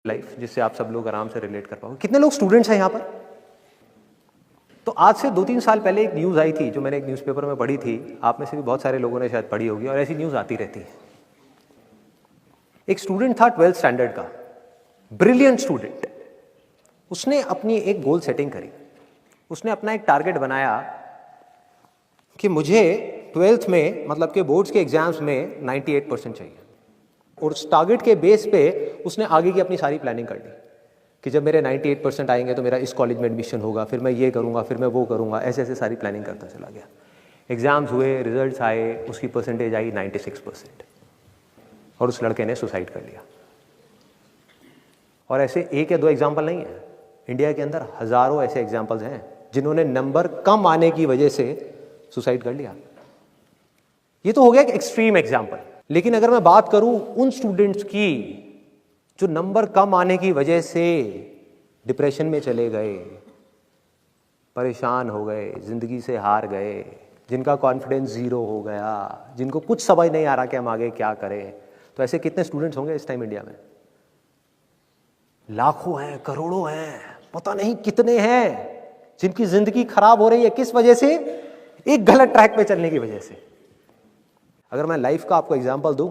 Life जिससे आप सब लोग आराम से रिलेट कर पाओगे। कितने लोग स्टूडेंट्स हैं यहाँ पर? तो आज से 2-3 साल पहले एक न्यूज़ आई थी जो मैंने एक न्यूज़पेपर में पढ़ी थी, आप में से भी बहुत सारे लोगों ने शायद पढ़ी होगी और ऐसी न्यूज़ आती रहती है। एक स्टूडेंट था 12th स्टैंडर्ड का, ब्रिलियंट स्टूडेंट। उसने अपनी एक गोल सेटिंग करी, उसने अपना एक टारगेट बनाया कि मुझे 12th में मतलब कि बोर्ड्स के एग्जाम्स में 98% चाहिए, और उस टारगेट के बेस पे उसने आगे की अपनी सारी प्लानिंग कर ली कि जब मेरे 98% आएंगे तो मेरा इस कॉलेज में एडमिशन होगा, फिर मैं ये करूँगा, फिर मैं वो करूँगा, ऐसे ऐसे सारी प्लानिंग करता चला गया। एग्ज़ाम्स हुए, रिजल्ट्स आए, उसकी परसेंटेज आई 96% और उस लड़के ने सुसाइड कर लिया। और ऐसे एक या दो एग्जाम्पल नहीं है, इंडिया के अंदर हज़ारों ऐसे एग्जाम्पल्स हैं जिन्होंने नंबर कम आने की वजह से सुसाइड कर लिया। ये तो हो गया एक एक्सट्रीम एग्जाम्पल, लेकिन अगर मैं बात करूं उन स्टूडेंट्स की जो नंबर कम आने की वजह से डिप्रेशन में चले गए, परेशान हो गए, जिंदगी से हार गए, जिनका कॉन्फिडेंस जीरो हो गया, जिनको कुछ समझ नहीं आ रहा कि हम आगे क्या करें, तो ऐसे कितने स्टूडेंट्स होंगे इस टाइम इंडिया में? लाखों हैं, करोड़ों हैं, पता नहीं कितने हैं जिनकी जिंदगी खराब हो रही है। किस वजह से? एक गलत ट्रैक पे चलने की वजह से। अगर मैं लाइफ का आपको एग्जांपल दूं,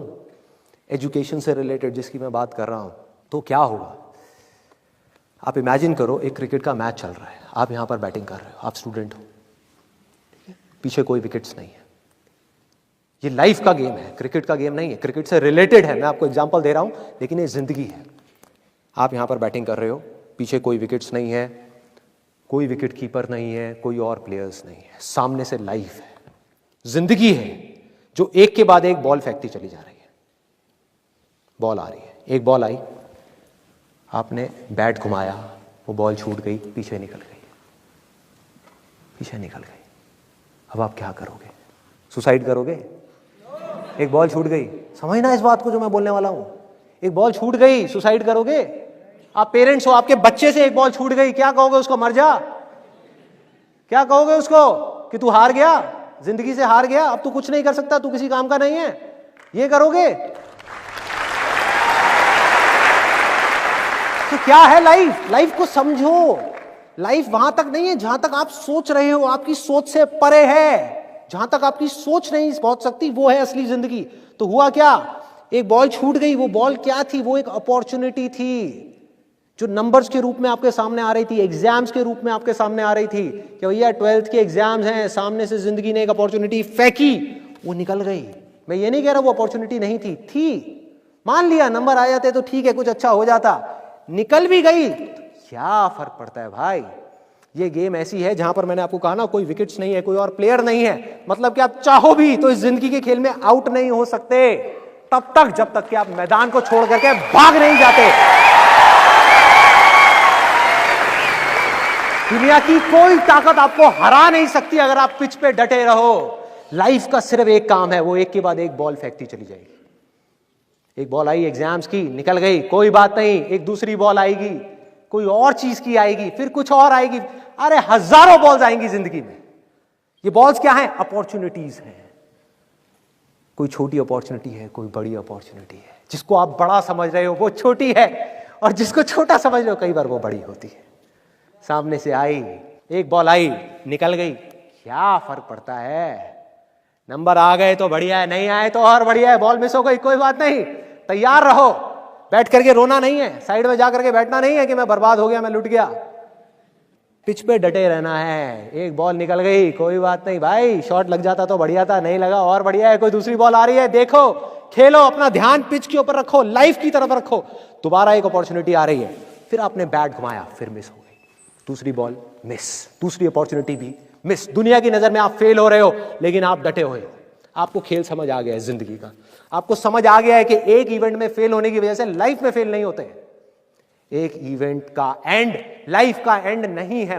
एजुकेशन से रिलेटेड जिसकी मैं बात कर रहा हूं, तो क्या होगा? आप इमेजिन करो एक क्रिकेट का मैच चल रहा है, आप यहां पर बैटिंग कर रहे हो, आप स्टूडेंट हो, ठीक है? पीछे कोई विकेट्स नहीं है। ये लाइफ का गेम है, क्रिकेट का गेम नहीं है, क्रिकेट से रिलेटेड है, मैं आपको एग्जांपल दे रहा हूं, लेकिन ये जिंदगी है। आप यहां पर बैटिंग कर रहे हो, पीछे कोई विकेट्स नहीं है, कोई विकेट कीपर नहीं है, कोई और प्लेयर्स नहीं है, सामने से लाइफ है, जिंदगी है जो एक के बाद एक बॉल फेंकती चली जा रही है। बॉल आ रही है, एक बॉल आई, आपने बैट घुमाया, वो बॉल छूट गई, पीछे निकल गई, पीछे निकल गई। अब आप क्या करोगे? सुसाइड करोगे? एक बॉल छूट गई, समझना इस बात को जो मैं बोलने वाला हूं। एक बॉल छूट गई, सुसाइड करोगे? आप पेरेंट्स हो, आपके बच्चे से एक बॉल छूट गई, क्या कहोगे उसको? मर जा? क्या कहोगे उसको कि तू हार गया, जिंदगी से हार गया, अब तू कुछ नहीं कर सकता, तू किसी काम का नहीं है? ये करोगे? तो क्या है लाइफ? लाइफ को समझो। लाइफ वहां तक नहीं है जहां तक आप सोच रहे हो, आपकी सोच से परे है। जहां तक आपकी सोच नहीं पहुंच सकती वो है असली जिंदगी। तो हुआ क्या? एक बॉल छूट गई। वो बॉल क्या थी? वो एक अपॉर्चुनिटी थी जो नंबर्स के रूप में आपके सामने आ रही थी, एग्जाम्स के रूप में आपके सामने आ रही थी कि भैया 12th के एग्जाम्स हैं, सामने से जिंदगी ने एक अपॉर्चुनिटी फेंकी, वो निकल गई। मैं ये नहीं कह रहा वो अपॉर्चुनिटी नहीं थी, मान लिया नंबर आ जाते तो ठीक है, कुछ अच्छा हो जाता, निकल भी गई, क्या फर्क पड़ता है भाई? ये गेम ऐसी है जहां पर मैंने आपको कहा ना, कोई विकेट्स नहीं है, कोई और प्लेयर नहीं है, मतलब कि आप चाहो भी तो इस जिंदगी के खेल में आउट नहीं हो सकते तब तक जब तक कि आप मैदान को छोड़ करके भाग नहीं जाते। दुनिया की कोई ताकत आपको हरा नहीं सकती अगर आप पिच पे डटे रहो। लाइफ का सिर्फ एक काम है, वो एक के बाद एक बॉल फेंकती चली जाएगी। एक बॉल आई एग्जाम्स की, निकल गई, कोई बात नहीं, एक दूसरी बॉल आएगी, कोई और चीज की आएगी, फिर कुछ और आएगी। अरे हजारों बॉल्स आएंगी जिंदगी में। ये बॉल्स क्या हैं? अपॉर्चुनिटीज हैं। कोई छोटी अपॉर्चुनिटी है, कोई बड़ी अपॉर्चुनिटी है। जिसको आप बड़ा समझ रहे हो वो छोटी है, और जिसको छोटा समझ रहे हो कई बार वो बड़ी होती है। सामने से आई, एक बॉल आई, निकल गई, क्या फर्क पड़ता है? नंबर आ गए तो बढ़िया है, नहीं आए तो और बढ़िया है, बॉल मिस हो गई, कोई बात नहीं, तैयार रहो। बैठ करके रोना नहीं है, साइड में जाकर के बैठना नहीं है कि मैं बर्बाद हो गया, मैं लुट गया। पिच पे डटे रहना है। एक बॉल निकल गई, कोई बात नहीं भाई, शॉट लग जाता तो बढ़िया था, नहीं लगा और बढ़िया है, कोई दूसरी बॉल आ रही है, देखो, खेलो, अपना ध्यान पिच के ऊपर रखो, लाइफ की तरफ रखो। दोबारा एक अपॉर्चुनिटी आ रही है, फिर आपने बैट घुमाया, फिर मिस हो गई, दूसरी बॉल मिस, दूसरी अपॉर्चुनिटी भी मिस। दुनिया की नजर में आप फेल हो रहे हो, लेकिन आप डटे हुए हो। आपको खेल समझ आ गया है जिंदगी का, आपको समझ आ गया है कि एक इवेंट में फेल होने की वजह से लाइफ में फेल नहीं होते। एक इवेंट का एंड लाइफ का एंड नहीं है।